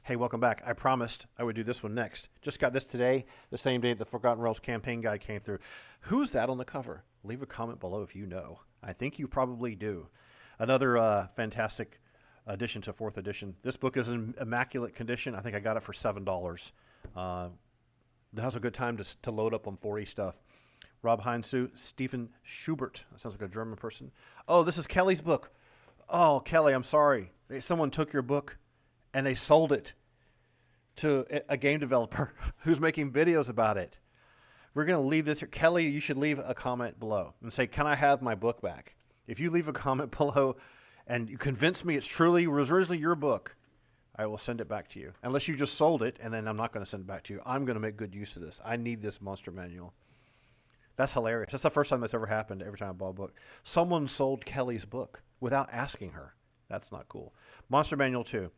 Hey, welcome back. I promised I would do this one next. Just got this today, the same day the Forgotten Realms campaign guide came through. Who's that on the cover? Leave a comment below if you know. I think you probably do. Another fantastic addition to 4th edition. This book is in immaculate condition. I think I got it for $7. Uh, Now's a good time to load up on 40 stuff. Rob Heinzu, Stephen Schubert. That sounds like a German person. Oh, this is Kelly's book. Oh, Kelly, I'm sorry. Someone took your book and they sold it to a game developer who's making videos about it. We're going to leave this here. Kelly, you should leave a comment below and say, can I have my book back? If you leave a comment below and you convince me it's truly was originally your book, I will send it back to you. Unless you just sold it, and then I'm not going to send it back to you. I'm going to make good use of this. I need this monster manual. That's hilarious. That's the first time that's ever happened every time I bought a book. Someone sold Kelly's book without asking her. That's not cool. Monster Manual 2.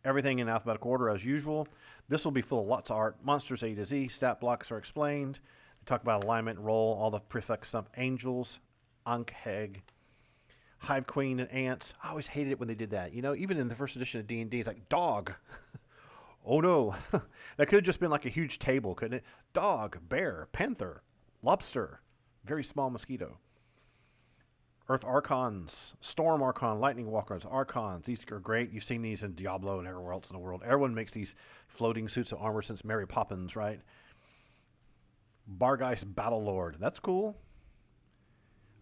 Everything in alphabetical order as usual. This will be full of lots of art. Monsters A to Z. Stat blocks are explained. They talk about alignment, role, all the prefix stuff. Angels, Ankh, Heg, Hive Queen, and Ants. I always hated it when they did that. You know, even in the first edition of D&D, it's like, dog. Oh no. That could have just been like a huge table, couldn't it? Dog, bear, panther, lobster, very small mosquito. Earth Archons, Storm Archon, Lightning Walkers, Archons. These are great. You've seen these in Diablo and everywhere else in the world. Everyone makes these floating suits of armor since Mary Poppins, right? Bargeist Battle Lord. That's cool.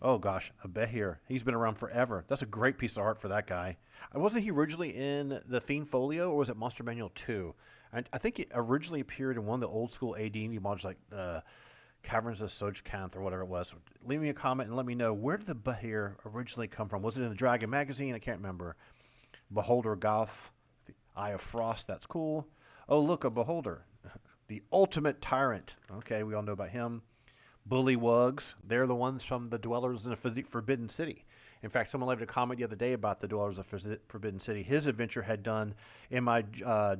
Oh gosh, a Behir. He's been around forever. That's a great piece of art for that guy. Wasn't he originally in the Fiend Folio, or was it Monster Manual 2? I think it originally appeared in one of the old school AD&D modules, like Caverns of Sojkanth or whatever it was. Leave me a comment and let me know, where did the Bahir originally come from? Was it in the Dragon magazine? I can't remember. Beholder Goth, the Eye of Frost. That's cool. Oh, look, a Beholder. The ultimate tyrant. Okay, we all know about him. Bullywugs. They're the ones from the Dwellers in the Forbidden City. In fact, someone left a comment the other day about the Dwellers of Forbidden City. His adventure had done in my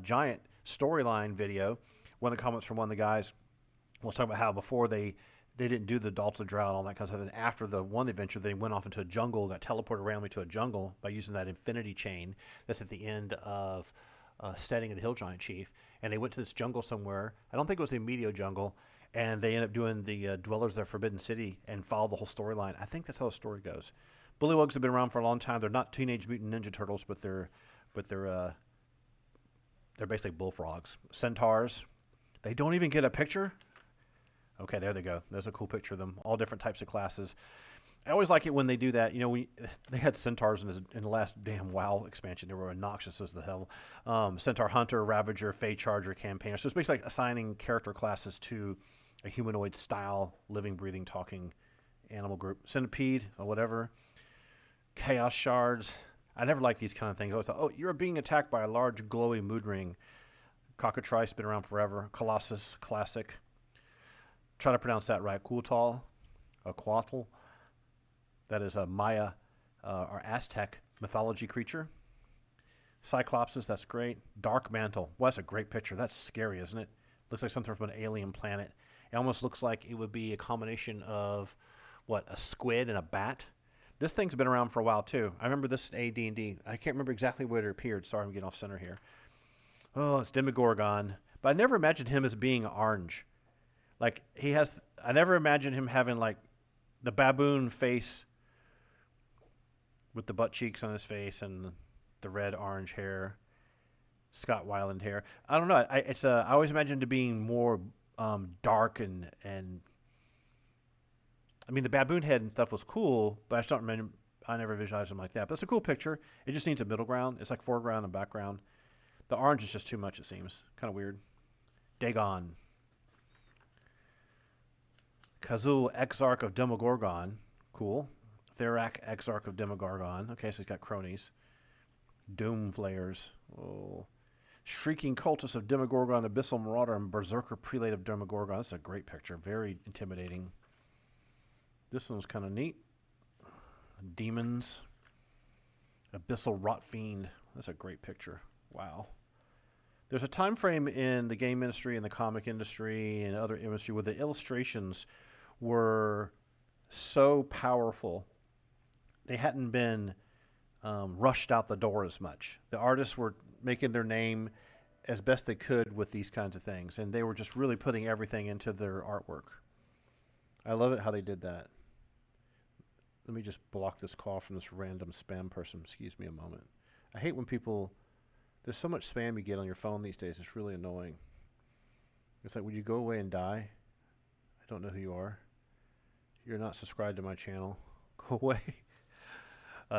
giant storyline video. One of the comments from one of the guys was talking about how before they didn't do the Dalta Drow and all that kind of stuff. And after the one adventure, they went off into a jungle, got teleported randomly to a jungle by using that infinity chain that's at the end of Setting of the Hill Giant Chief. And they went to this jungle somewhere. I don't think it was the Medio jungle. And they end up doing the Dwellers of the Forbidden City and follow the whole storyline. I think that's how the story goes. Bullywugs have been around for a long time. They're not Teenage Mutant Ninja Turtles, but they're basically bullfrogs. Centaurs. They don't even get a picture. Okay, there they go. There's a cool picture of them. All different types of classes. I always like it when they do that. You know, they had centaurs in the last damn WoW expansion. They were obnoxious as the hell. Centaur Hunter, Ravager, Fey Charger, Campaigner. So it's basically like assigning character classes to a humanoid style, living, breathing, talking animal group. Centipede or whatever. Chaos Shards. I never liked these kind of things. I always thought, oh, you're being attacked by a large glowy mood ring. Cockatrice, been around forever. Colossus, classic. Try to pronounce that right. Quetzal, a Quetzal. That is a Maya or Aztec mythology creature. Cyclopses, that's great. Dark Mantle. Well, that's a great picture. That's scary, isn't it? Looks like something from an alien planet. It almost looks like it would be a combination of, what, a squid and a bat? This thing's been around for a while, too. I remember this in AD&D. I can't remember exactly where it appeared. Sorry, I'm getting off center here. Oh, it's Demogorgon. But I never imagined him as being orange. Like, I never imagined him having, like, the baboon face with the butt cheeks on his face and the red orange hair, Scott Weiland hair. I don't know. I always imagined it being more dark and I mean the baboon head and stuff was cool, but I just don't remember. I never visualized him like that. But it's a cool picture. It just needs a middle ground. It's like foreground and background. The orange is just too much. It seems kind of weird. Dagon, Kazul, Exarch of Demogorgon. Cool. Therak, Exarch of Demogorgon. Okay, so he's got cronies. Doom Flayers. Oh. Shrieking Cultist of Demogorgon, Abyssal Marauder, and Berserker Prelate of Demogorgon. That's a great picture. Very intimidating. This one's kind of neat. Demons. Abyssal Rot Fiend. That's a great picture. Wow. There's a time frame in the game industry and the comic industry and other industry where the illustrations were so powerful. They hadn't been rushed out the door as much. The artists were making their name as best they could with these kinds of things, and they were just really putting everything into their artwork. I love it how they did that. Let me just block this call from this random spam person. Excuse me a moment. I hate when people, there's so much spam you get on your phone these days. It's really annoying. It's like, would you go away and die? I don't know who you are. You're not subscribed to my channel. Go away.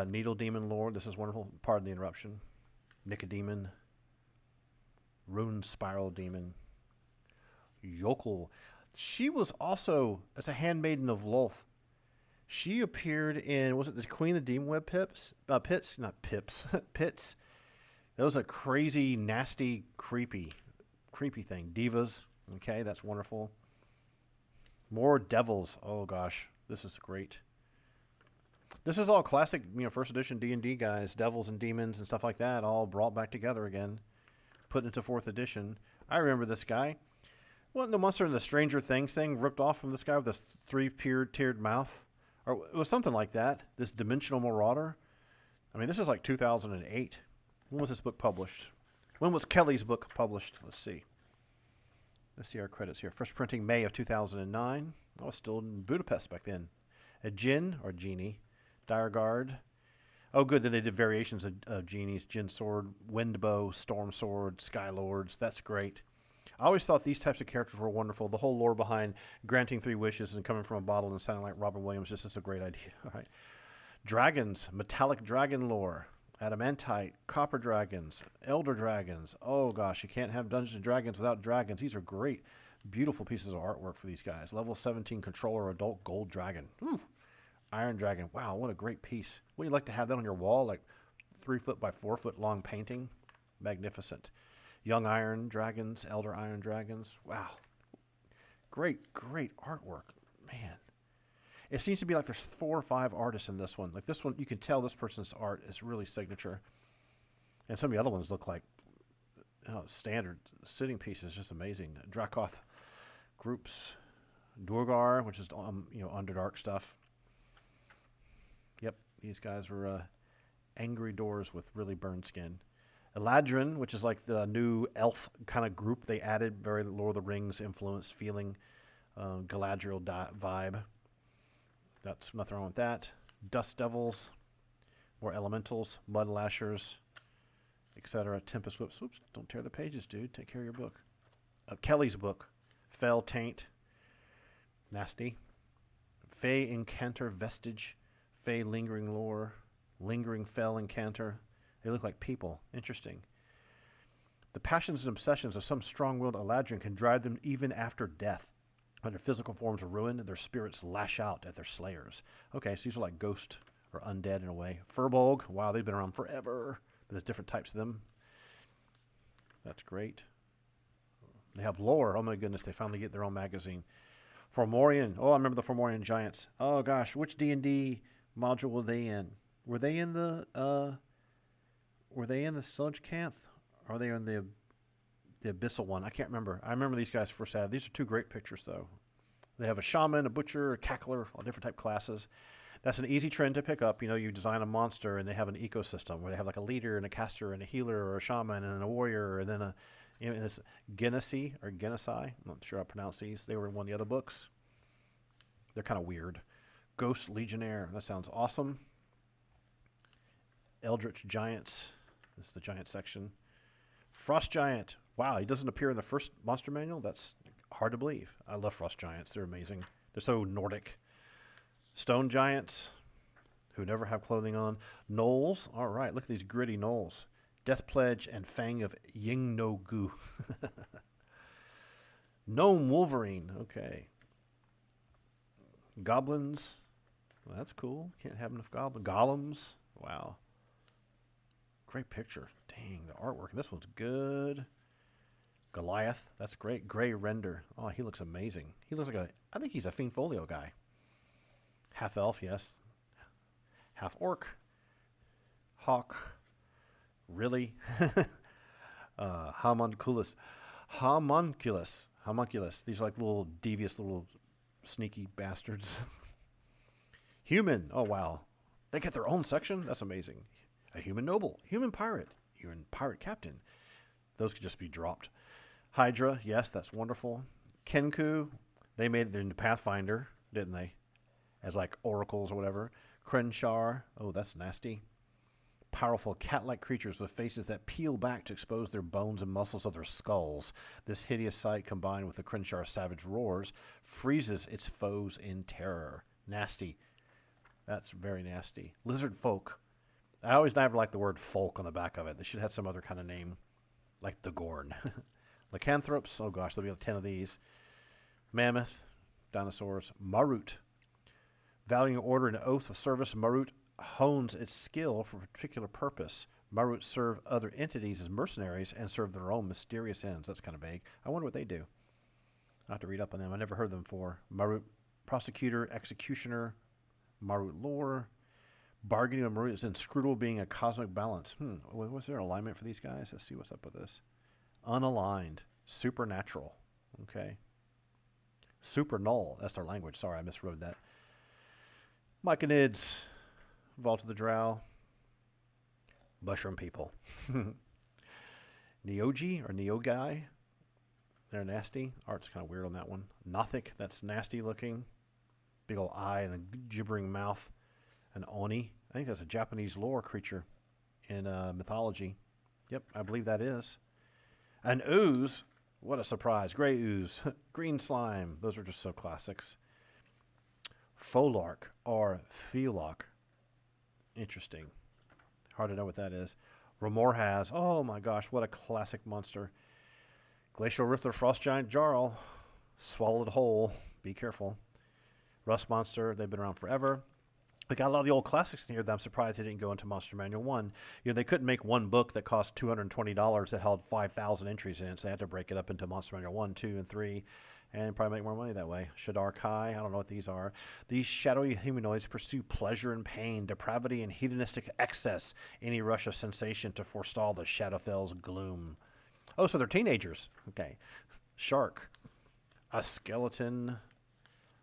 Needle Demon Lord. This is wonderful. Pardon the interruption. Nicodemon. Rune Spiral Demon. Yokel. She was also, as a handmaiden of Lolth, she appeared in, was it the Queen of the Demon Web Pits? Not Pips. Pits. That was a crazy, nasty, creepy thing. Divas. Okay, that's wonderful. More devils. Oh gosh, this is great. This is all classic, first edition D&D guys, devils and demons and stuff like that, all brought back together again, put into fourth edition. I remember this guy. Wasn't the monster in the Stranger Things thing ripped off from this guy with this three-tiered mouth? Or it was something like that. This dimensional marauder. I mean, this is like 2008. When was this book published? When was Kelly's book published? Let's see. Let's see our credits here. First printing May of 2009. I was still in Budapest back then. A Jinn, or Genie. Dire Guard. Oh, good. Then they did variations of Genies. Jinn Sword, Windbow, Storm Sword, Sky Lords. That's great. I always thought these types of characters were wonderful. The whole lore behind granting 3 wishes and coming from a bottle and sounding like Robin Williams just is a great idea. All right. Dragons, metallic dragon lore, adamantite, copper dragons, elder dragons. Oh gosh, you can't have Dungeons and Dragons without dragons. These are great, beautiful pieces of artwork for these guys. Level 17 controller, adult gold dragon. Iron dragon. Wow, what a great piece. Wouldn't you like to have that on your wall, like 3 foot by 4 foot long painting? Magnificent. Young Iron Dragons, Elder Iron Dragons. Wow. Great artwork. Man. It seems to be like there's 4 or 5 artists in this one. Like this one, you can tell this person's art is really signature. And some of the other ones look like standard sitting pieces. Just amazing. Dracoth groups. Durgar, which is, Underdark stuff. Yep, these guys were angry doors with really burned skin. Eladrin, which is like the new elf kind of group they added, very Lord of the Rings influenced feeling, Galadriel vibe. That's nothing wrong with that. Dust Devils, more elementals, Mud Lashers, etc. Tempest Whips. Oops, don't tear the pages, dude. Take care of your book. Kelly's book, Fell Taint, nasty. Fey Incanter Vestige, Fey Lingering Lore, Lingering Fell Incanter. They look like people. Interesting. The passions and obsessions of some strong-willed Eladrin can drive them even after death. When their physical forms are ruined, their spirits lash out at their slayers. Okay, so these are like ghost or undead in a way. Furbolg. Wow, they've been around forever. But there's different types of them. That's great. They have lore. Oh my goodness, they finally get their own magazine. Fomorian. Oh, I remember the Fomorian Giants. Oh gosh, which D&D module were they in? Were they in the Sludge Canth? Or are they in the Abyssal one? I can't remember. I remember these guys first had. These are 2 great pictures, though. They have a shaman, a butcher, a cackler, all different type classes. That's an easy trend to pick up. You design a monster, and they have an ecosystem where they have like a leader and a caster and a healer or a shaman and a warrior, and then this Genasi or Genasi. I'm not sure how to pronounce these. They were in one of the other books. They're kind of weird. Ghost Legionnaire. That sounds awesome. Eldritch Giants. This is the giant section. Frost Giant. Wow, he doesn't appear in the first monster manual? That's hard to believe. I love Frost Giants. They're amazing. They're so Nordic. Stone Giants, who never have clothing on. Gnolls. All right, look at these gritty gnolls. Death Pledge and Fang of Ying No Gu. Gnome Wolverine. Okay. Goblins. Well, that's cool. Can't have enough golems. Wow. Great picture. Dang, the artwork. This one's good. Goliath. That's great. Gray Render. Oh, he looks amazing. He looks like I think he's a Fiend Folio guy. Half elf, yes. Half orc. Hawk. Really? Homunculus. Homunculus. These are like little devious little sneaky bastards. Human. Oh, wow. They get their own section? That's amazing. A human noble. Human pirate. Human pirate captain. Those could just be dropped. Hydra, yes, that's wonderful. Kenku, they made it into Pathfinder, didn't they? As like oracles or whatever. Krenshar, oh, that's nasty. Powerful cat-like creatures with faces that peel back to expose their bones and muscles of their skulls. This hideous sight, combined with the Krenshar savage roars, freezes its foes in terror. Nasty. That's very nasty. Lizard folk. I always never liked the word folk on the back of it. They should have some other kind of name, like the Gorn. Lycanthropes. Oh gosh, there'll be 10 of these. Mammoth. Dinosaurs. Marut. Valuing order and oath of service, Marut hones its skill for a particular purpose. Marut serve other entities as mercenaries and serve their own mysterious ends. That's kind of vague. I wonder what they do. I'll have to read up on them. I never heard them before. Marut prosecutor, executioner, Marut lore. Bargaining with Marut is inscrutable, being a cosmic balance. Was there alignment for these guys? Let's see what's up with this. Unaligned. Supernatural. Okay. Super null. That's their language. Sorry, I miswrote that. Myconids. Vault of the Drow. Mushroom people. Neogi or Neogai. They're nasty. Art's kind of weird on that one. Nothic. That's nasty looking. Big old eye and a gibbering mouth. An Oni. I think that's a Japanese lore creature in mythology. Yep, I believe that is. An ooze. What a surprise. Gray ooze. Green slime. Those are just so classics. Folark or Felock. Interesting. Hard to know what that is. Remorhaz. Oh my gosh, what a classic monster. Glacial Riftler, Frost Giant Jarl. Swallowed whole. Be careful. Rust Monster. They've been around forever. They got a lot of the old classics in here that I'm surprised they didn't go into Monster Manual 1. You know, they couldn't make one book that cost $220 that held 5,000 entries in it, so they had to break it up into Monster Manual 1, 2, and 3, and probably make more money that way. Shadar Kai, I don't know what these are. These shadowy humanoids pursue pleasure and pain, depravity and hedonistic excess, any rush of sensation to forestall the Shadowfell's gloom. Oh, so they're teenagers. Okay. Shark. A skeleton...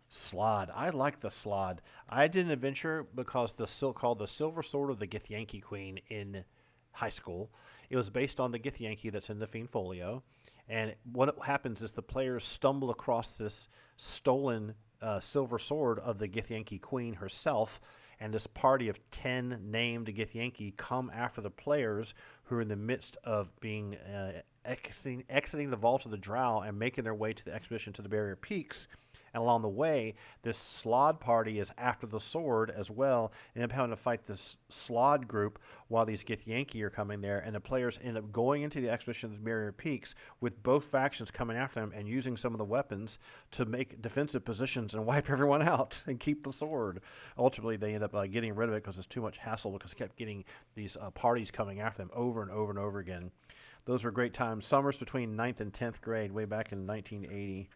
Slod. I like the Slod. I did an adventure because called the Silver Sword of the Githyanki Queen in high school. It was based on the Githyanki that's in the Fiend Folio. And what happens is the players stumble across this stolen silver sword of the Githyanki Queen herself, and this party of 10 named Githyanki come after the players who are in the midst of being exiting the Vault of the Drow and making their way to the expedition to the Barrier Peaks. And along the way, this Slod party is after the sword as well, and end up having to fight this Slod group while these Githyanki are coming there, and the players end up going into the expedition of the Barrier Peaks with both factions coming after them and using some of the weapons to make defensive positions and wipe everyone out and keep the sword. Ultimately, they end up getting rid of it because it's too much hassle, because they kept getting these parties coming after them over and over and over again. Those were great times. Summers between 9th and 10th grade, way back in 1980.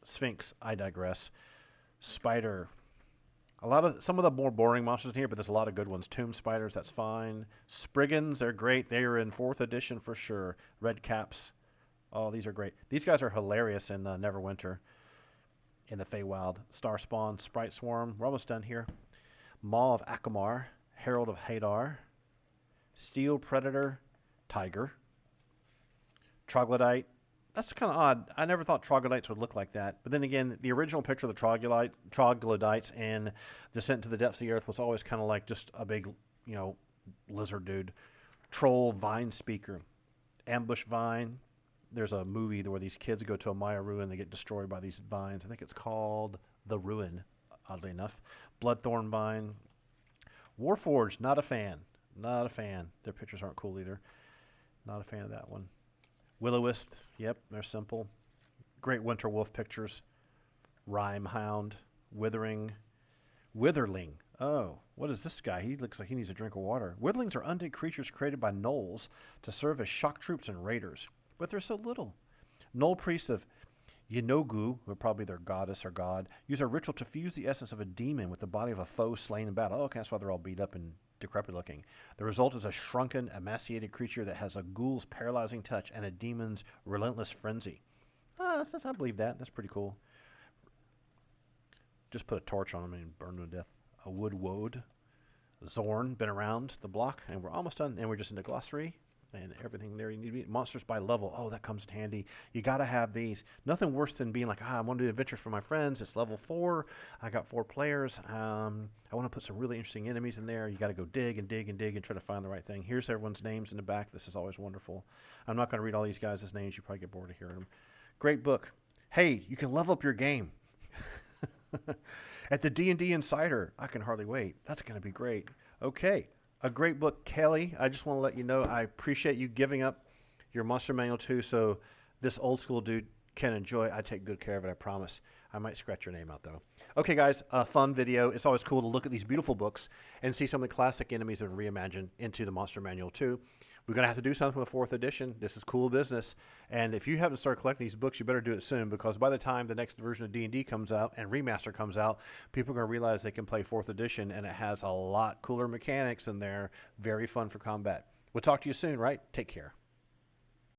Sphinx, I digress. Spider. Some of the more boring monsters in here, but there's a lot of good ones. Tomb spiders, that's fine. Spriggans, they're great. They are in 4th edition for sure. Red caps. Oh, these are great. These guys are hilarious in Neverwinter. In the Feywild. Star Spawn, Sprite Swarm. We're almost done here. Maw of Akamar. Herald of Hadar. Steel Predator. Tiger. Troglodyte. That's kind of odd. I never thought troglodytes would look like that. But then again, the original picture of the troglodytes in Descent to the Depths of the Earth was always kind of like just a big, lizard dude. Troll Vine Speaker. Ambush Vine. There's a movie where these kids go to a Maya ruin. They get destroyed by these vines. I think it's called The Ruin, oddly enough. Bloodthorn Vine. Warforged, not a fan. Not a fan. Their pictures aren't cool either. Not a fan of that one. Will-O-Wisp, yep, they're simple. Great Winter Wolf pictures. Rime Hound, Witherling. Oh, what is this guy? He looks like he needs a drink of water. Witherlings are undead creatures created by gnolls to serve as shock troops and raiders, but they're so little. Gnoll priests of Yenogu, who are probably their goddess or god, use a ritual to fuse the essence of a demon with the body of a foe slain in battle. Oh, okay, that's why they're all beat up and decrepit looking. The result is a shrunken, emaciated creature that has a ghoul's paralyzing touch and a demon's relentless frenzy. I believe that. That's pretty cool. Just put a torch on him and burn him to death. A wood woad. Zorn, been around the block, and we're almost done. And we're just into glossary. and everything there. You need to be monsters by level. Oh, that comes in handy. You got to have these. Nothing worse than being like, I want to do adventure for my friends. It's level 4. I got 4 players. I want to put some really interesting enemies in there. You got to go dig and dig and dig and try to find the right thing. Here's everyone's names in the back. This is always wonderful. I'm not going to read all these guys' names. You probably get bored of hearing them. Great book. Hey, you can level up your game. At the D&D Insider. I can hardly wait. That's going to be great. Okay. A great book, Kelly. I just want to let you know I appreciate you giving up your Monster Manual too, so this old school dude can enjoy. I take good care of it, I promise. I might scratch your name out though. Okay, guys, a fun video. It's always cool to look at these beautiful books and see some of the classic enemies that are reimagined into the Monster Manual too. We're going to have to do something with the 4th edition. This is cool business. And if you haven't started collecting these books, you better do it soon, because by the time the next version of D&D comes out and Remaster comes out, people are going to realize they can play 4th edition, and it has a lot cooler mechanics in there. Very fun for combat. We'll talk to you soon, right? Take care.